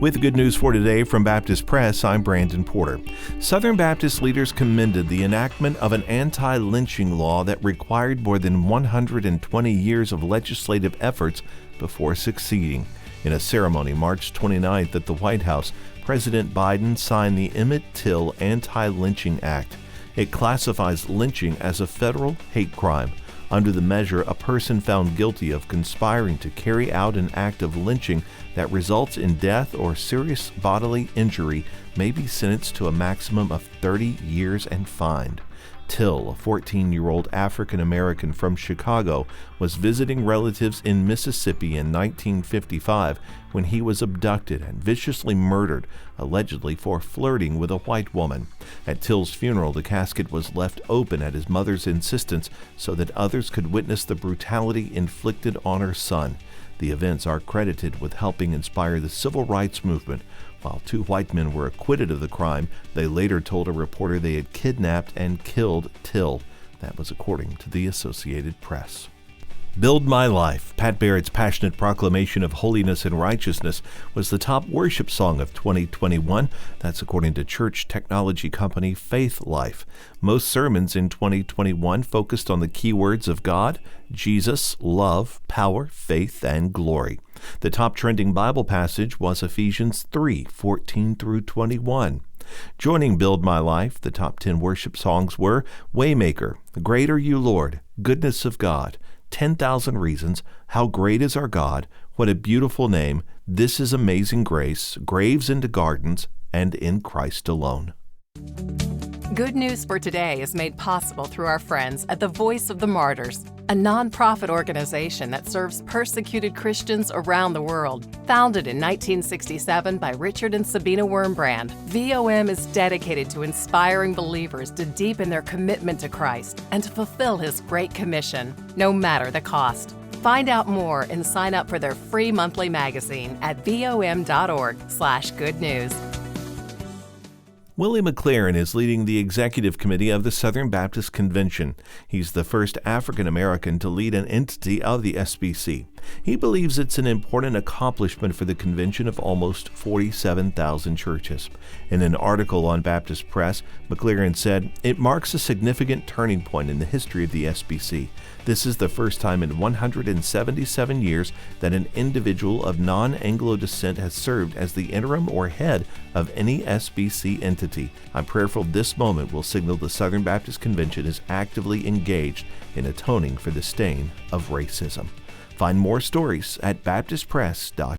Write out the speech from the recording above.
With good news for today from Baptist Press, I'm Brandon Porter. Southern Baptist leaders commended the enactment of an anti-lynching law that required more than 120 years of legislative efforts before succeeding. In a ceremony March 29th at the White House, President Biden signed the Emmett Till Anti-lynching Act. It classifies lynching as a federal hate crime. Under the measure, a person found guilty of conspiring to carry out an act of lynching that results in death or serious bodily injury may be sentenced to a maximum of 30 years and fined. Till, a 14-year-old African-American from Chicago, was visiting relatives in Mississippi in 1955 when he was abducted and viciously murdered, allegedly for flirting with a white woman. At Till's funeral, the casket was left open at his mother's insistence so that others could witness the brutality inflicted on her son. The events are credited with helping inspire the civil rights movement. While two white men were acquitted of the crime, they later told a reporter they had kidnapped and killed Till. That was according to the Associated Press. Build My Life, Pat Barrett's passionate proclamation of holiness and righteousness, was the top worship song of 2021. That's according to church technology company Faith Life. Most sermons in 2021 focused on the key words of God, Jesus, love, power, faith, and glory. The top trending Bible passage was Ephesians 3:14 through 21. Joining Build My Life, the top 10 worship songs were Waymaker, Great Are You, Lord, Goodness of God, 10,000 Reasons, How Great Is Our God, What a Beautiful Name, This is Amazing Grace, Graves into Gardens, and In Christ Alone. Good News for Today is made possible through our friends at the Voice of the Martyrs, a nonprofit organization that serves persecuted Christians around the world. Founded in 1967 by Richard and Sabina Wurmbrand, VOM is dedicated to inspiring believers to deepen their commitment to Christ and to fulfill His Great Commission, no matter the cost. Find out more and sign up for their free monthly magazine at vom.org/goodnews. Willie McLaurin is leading the executive committee of the Southern Baptist Convention. He's the first African American to lead an entity of the SBC. He believes it's an important accomplishment for the convention of almost 47,000 churches. In an article on Baptist Press, McLaurin said, "It marks a significant turning point in the history of the SBC. This is the first time in 177 years that an individual of non-Anglo descent has served as the interim or head of any SBC entity. I'm prayerful this moment will signal the Southern Baptist Convention is actively engaged in atoning for the stain of racism." Find more stories at baptistpress.com.